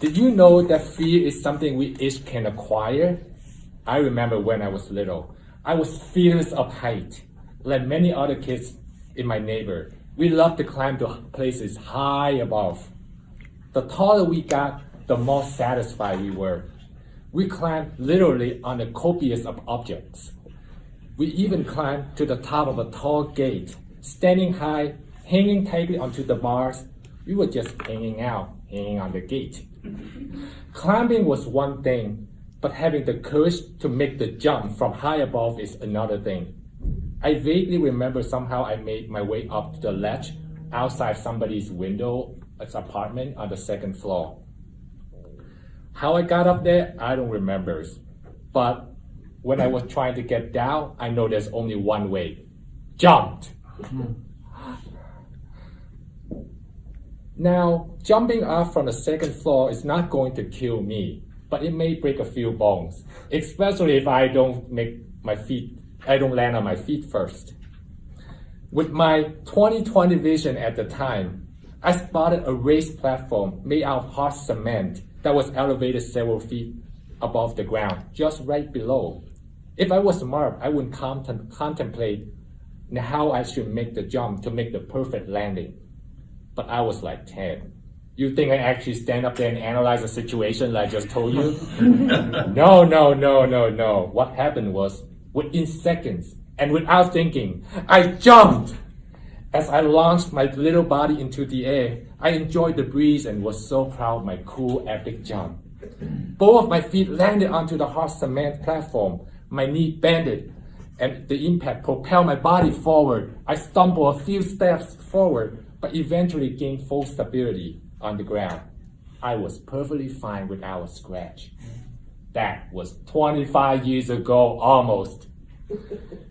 Did you know that fear is something we each can acquire? I remember when I was little, I was fearless of height. Like many other kids in my neighborhood, we loved to climb to places high above. The taller we got, the more satisfied we were. We climbed literally on the copious of objects. We even climbed to the top of a tall gate, standing high, hanging tightly onto the bars. We were just hanging on the gate. Climbing was one thing, but having the courage to make the jump from high above is another thing. I vaguely remember somehow I made my way up to the ledge outside somebody's window, its apartment on the second floor. How I got up there, I don't remember. But when I was trying to get down, I know there's only one way. Jumped! Now, jumping off from the second floor is not going to kill me, but it may break a few bones, especially if I don't land on my feet first. With my 20/20 vision at the time, I spotted a raised platform made out of hard cement that was elevated several feet above the ground, just right below. If I was smart, I would contemplate how I should make the jump to make the perfect landing. But I was like 10. You think I actually stand up there and analyze the situation like I just told you? No. What happened was, within seconds, and without thinking, I jumped! As I launched my little body into the air, I enjoyed the breeze and was so proud of my cool, epic jump. Both of my feet landed onto the hard cement platform. My knee bended, and the impact propelled my body forward. I stumbled a few steps forward, but eventually gained full stability on the ground. I was perfectly fine without a scratch. That was 25 years ago, almost.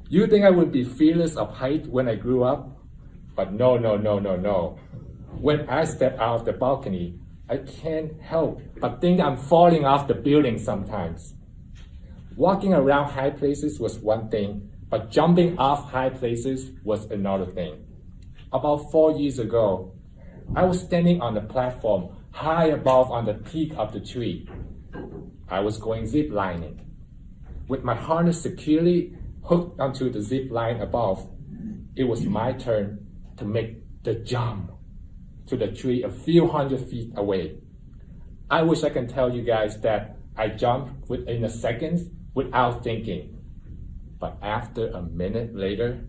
You think I would be fearless of height when I grew up? But no. When I step out of the balcony, I can't help but think I'm falling off the building sometimes. Walking around high places was one thing, but jumping off high places was another thing. About 4 years ago, I was standing on the platform high above on the peak of the tree. I was going zip lining. With my harness securely hooked onto the zip line above, it was my turn to make the jump to the tree a few hundred feet away. I wish I can tell you guys that I jumped within a second without thinking. But after a minute later,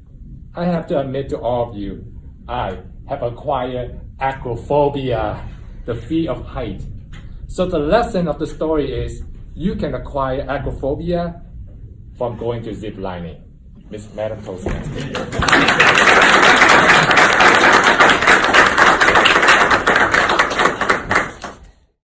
I have to admit to all of you, I have acquired acrophobia, the fear of height. So the lesson of the story is, you can acquire acrophobia from going to zip lining. Madam Toastmaster.